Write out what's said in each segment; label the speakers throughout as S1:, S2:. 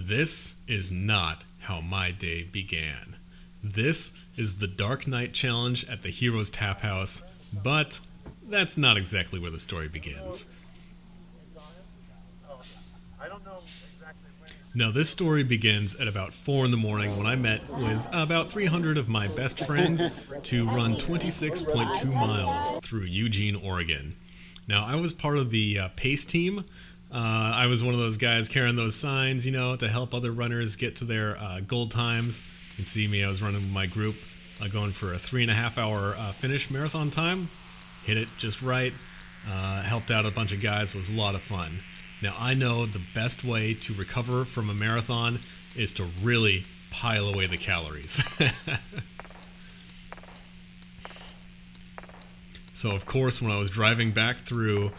S1: This is not how my day began. This is the Dark Knight Challenge at the Heroes Taphouse, but that's not exactly where the story begins. Now, this story begins at about 4 in the morning when I met with about 300 of my best friends to run 26.2 miles through Eugene, Oregon. Now, I was part of the pace team. I was one of those guys carrying those signs, to help other runners get to their goal times. You can see me, I was running with my group, going for a 3.5 hour finish marathon time. Hit it just right. Helped out a bunch of guys. It was a lot of fun. Now, I know the best way to recover from a marathon is to really pile away the calories. So, of course, when I was driving back through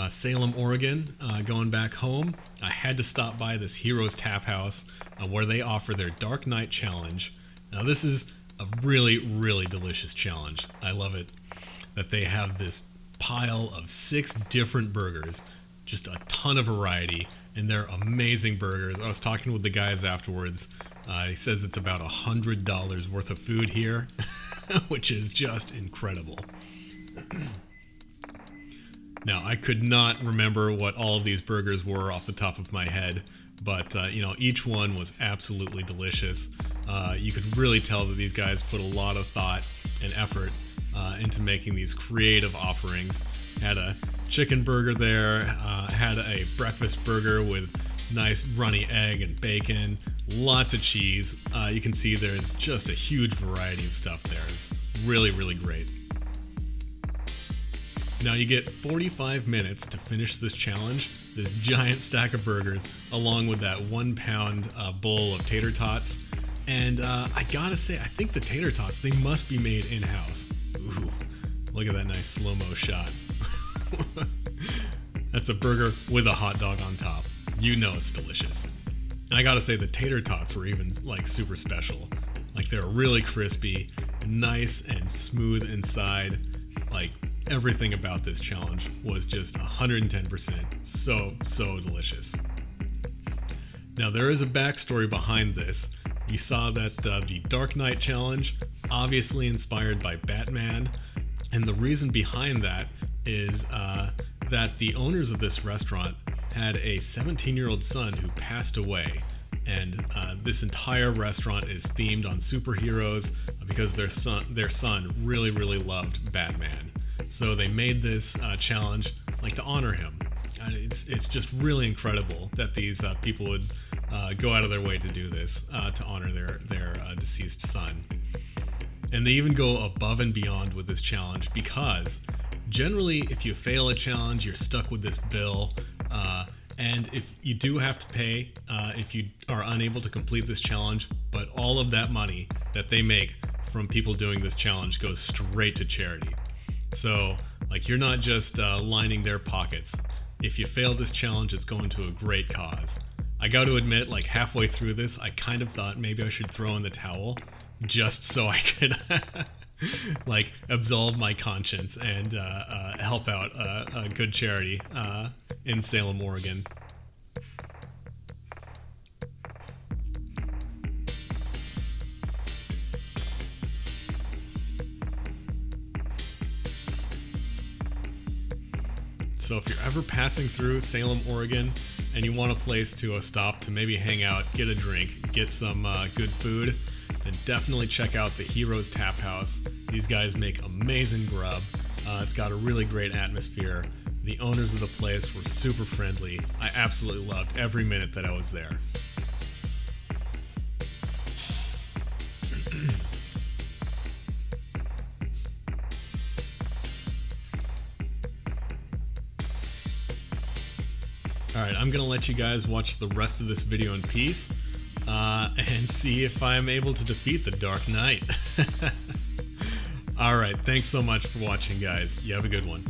S1: Salem, Oregon, going back home, I had to stop by this Heroes Taphouse where they offer their Dark Knight Challenge. Now, this is a really, really delicious challenge. I love it that they have this pile of 6 different burgers, just a ton of variety, and they're amazing burgers. I was talking with the guys afterwards. He says it's about $100 worth of food here, which is just incredible. Now, I could not remember what all of these burgers were off the top of my head, but, each one was absolutely delicious. You could really tell that these guys put a lot of thought and effort into making these creative offerings. Had a chicken burger there, had a breakfast burger with nice runny egg and bacon, lots of cheese. You can see there's just a huge variety of stuff there. It's really, really great. Now you get 45 minutes to finish this challenge, this giant stack of burgers, along with that 1 pound bowl of tater tots. And I gotta say, I think the tater tots, they must be made in-house. Ooh, look at that nice slow-mo shot. That's a burger with a hot dog on top. You know it's delicious. And I gotta say, the tater tots were even super special. They're really crispy, nice and smooth inside. Everything about this challenge was just 110% so delicious. Now, there is a backstory behind this. You saw that the Dark Knight Challenge, obviously inspired by Batman, and the reason behind that is that the owners of this restaurant had a 17-year-old son who passed away, and this entire restaurant is themed on superheroes because their son really, really loved Batman. So they made this challenge to honor him. And it's just really incredible that these people would go out of their way to do this to honor their deceased son. And they even go above and beyond with this challenge because generally if you fail a challenge, you're stuck with this bill. And if you do have to pay if you are unable to complete this challenge, but all of that money that they make from people doing this challenge goes straight to charity. So, you're not just lining their pockets. If you fail this challenge, it's going to a great cause. I got to admit, halfway through this, I kind of thought maybe I should throw in the towel just so I could, absolve my conscience and help out a good charity in Salem, Oregon. So if you're ever passing through Salem, Oregon, and you want a place to stop to maybe hang out, get a drink, get some good food, then definitely check out the Heroes Taphouse. These guys make amazing grub. It's got a really great atmosphere. The owners of the place were super friendly. I absolutely loved every minute that I was there. Alright, I'm going to let you guys watch the rest of this video in peace and see if I'm able to defeat the Dark Knight. Alright, thanks so much for watching, guys. You have a good one.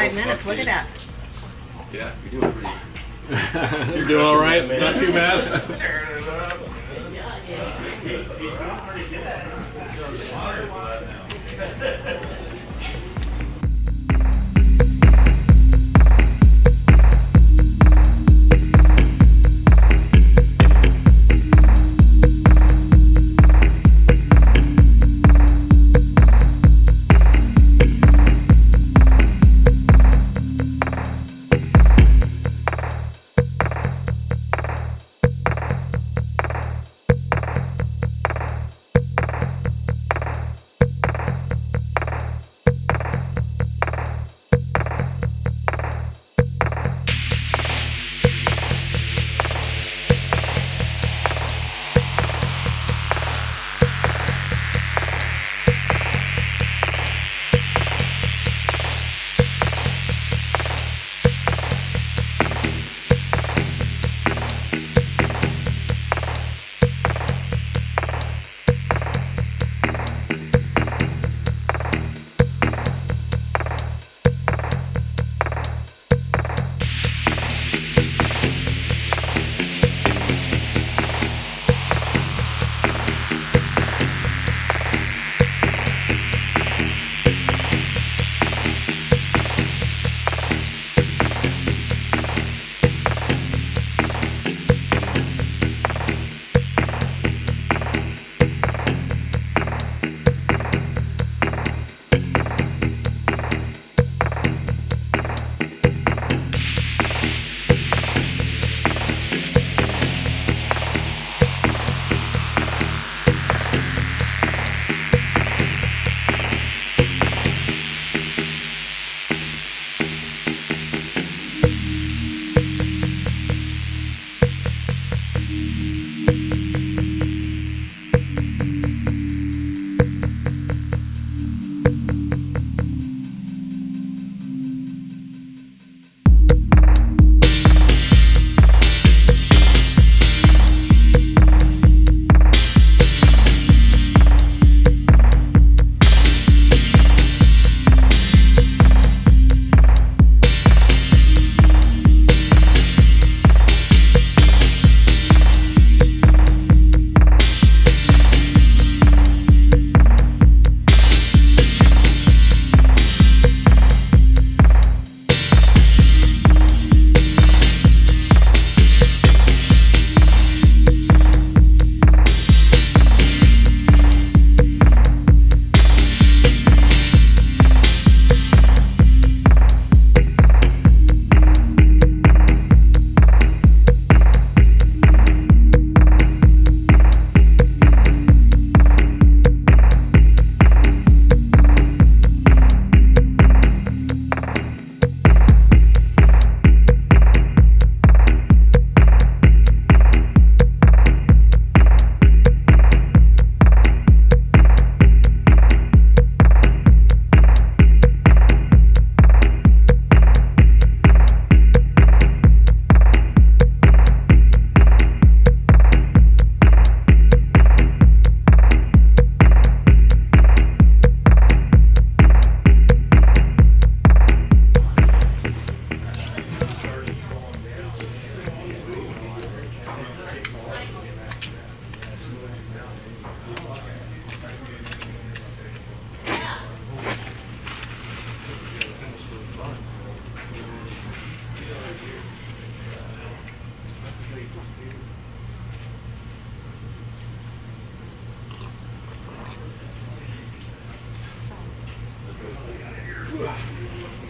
S2: 5 minutes. Look at that.
S3: Yeah, you're doing pretty.
S1: You're doing all right? Not too bad?
S4: Tearing it up.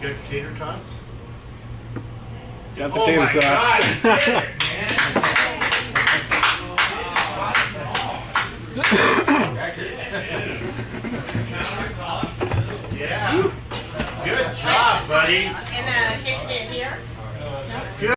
S5: You got tater tots?
S1: Got potato tots.
S5: God. Yeah. Good job, buddy.
S2: And a quesadilla here.